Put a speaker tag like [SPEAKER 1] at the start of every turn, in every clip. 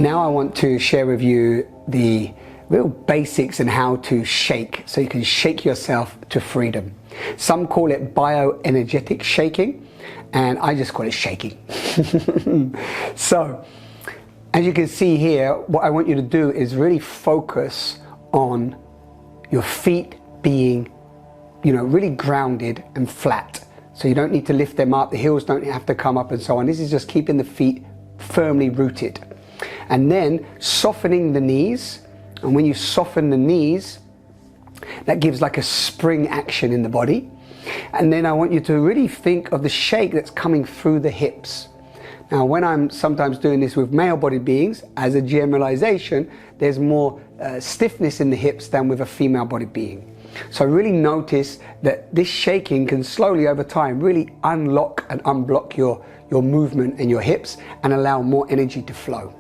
[SPEAKER 1] Now I want to share with you the real basics and how to shake, so you can shake yourself to freedom. Some call it bioenergetic shaking, and I just call it shaking. So, as you can see here, what I want you to do is really focus on your feet being, really grounded and flat. So you don't need to lift them up, the heels don't have to come up and so on. This is just keeping the feet firmly rooted. And then softening the knees. And when you soften the knees, that gives like a spring action in the body. And then I want you to really think of the shake that's coming through the hips. Now, when I'm sometimes doing this with male-bodied beings, as a generalization, there's more stiffness in the hips than with a female-bodied being. So really notice that this shaking can slowly over time really unlock and unblock your movement and your hips and allow more energy to flow.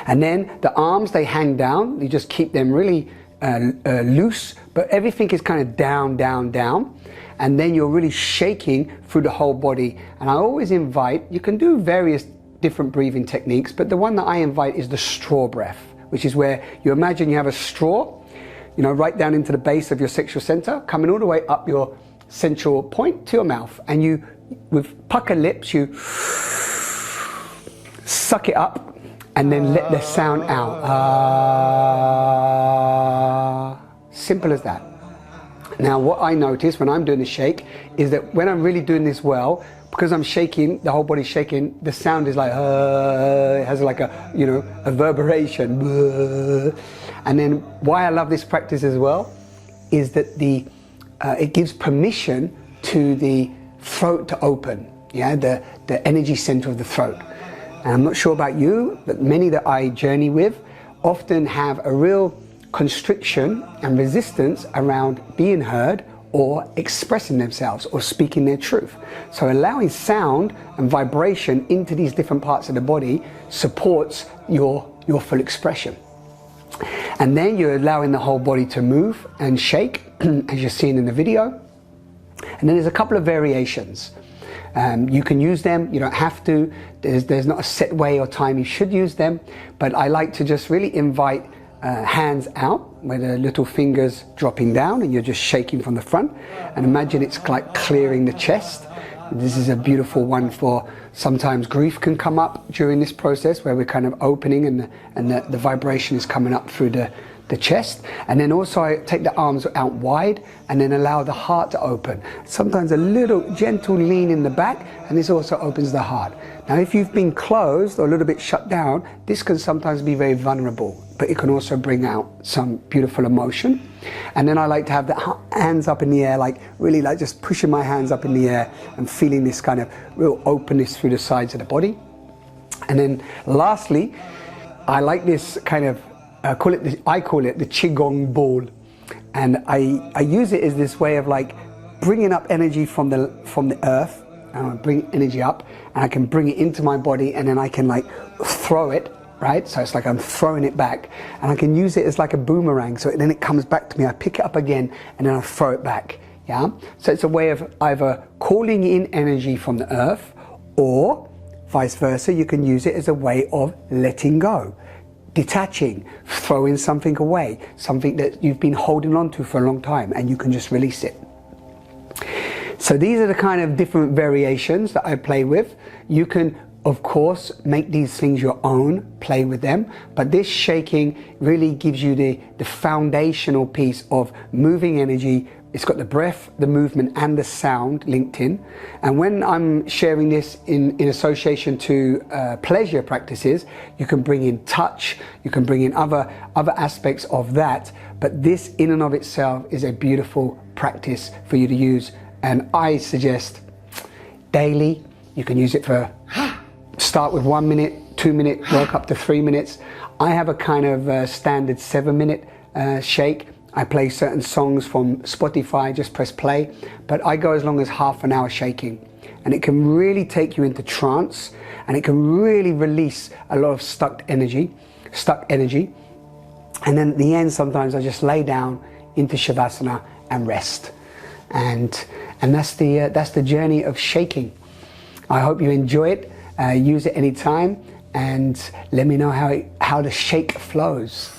[SPEAKER 1] And then the arms, they hang down. You just keep them really loose, but everything is kind of down, down, down. And then you're really shaking through the whole body. And I always invite, you can do various different breathing techniques, but the one that I invite is the straw breath, which is where you imagine you have a straw, right down into the base of your sexual center, coming all the way up your central point to your mouth. And you, with puckered lips, you suck it up and then let the sound out. Simple as that. Now, what I notice when I'm doing the shake is that when I'm really doing this well, because I'm shaking, the whole body's shaking, the sound is like, it has like a reverberation. And then why I love this practice as well is that it gives permission to the throat to open, the energy center of the throat. And I'm not sure about you, but many that I journey with often have a real constriction and resistance around being heard or expressing themselves or speaking their truth. So allowing sound and vibration into these different parts of the body supports your full expression. And then you're allowing the whole body to move and shake, as you're seeing in the video. And then there's a couple of variations. You can use them, you don't have to. There's not a set way or time you should use them, but I like to just really invite hands out with the little fingers dropping down, and you're just shaking from the front. And imagine it's like clearing the chest. This is a beautiful one for sometimes grief can come up during this process where we're kind of opening and the vibration is coming up through the chest. And then also I take the arms out wide and then allow the heart to open. Sometimes a little gentle lean in the back, and this also opens the heart. Now, if you've been closed or a little bit shut down, this can sometimes be very vulnerable, but it can also bring out some beautiful emotion. And then I like to have the hands up in the air, like really like just pushing my hands up in the air and feeling this kind of real openness through the sides of the body. And then lastly, I like this kind of, I call it the Qigong ball. And I use it as this way of like bringing up energy from the earth. I bring energy up and I can bring it into my body, and then I can like throw it, right? So it's like I'm throwing it back, and I can use it as like a boomerang. So then it comes back to me, I pick it up again and then I throw it back, So it's a way of either calling in energy from the earth, or vice versa, you can use it as a way of letting go, detaching, throwing something away, something that you've been holding on to for a long time, and you can just release it. So these are the kind of different variations that I play with. You can, of course, make these things your own, play with them, but this shaking really gives you the foundational piece of moving energy. It's got the breath, the movement, and the sound linked in. And when I'm sharing this in association to pleasure practices, you can bring in touch, you can bring in other aspects of that, but this in and of itself is a beautiful practice for you to use. And I suggest daily. You can use it for, start with 1 minute, 2 minute, work up to 3 minutes. I have a kind of standard 7-minute shake. I play certain songs from Spotify, just press play, but I go as long as half an hour shaking. And it can really take you into trance, and it can really release a lot of stuck energy. And then at the end, sometimes I just lay down into Shavasana and rest. And that's the journey of shaking. I hope you enjoy it. Use it anytime, and let me know how the shake flows.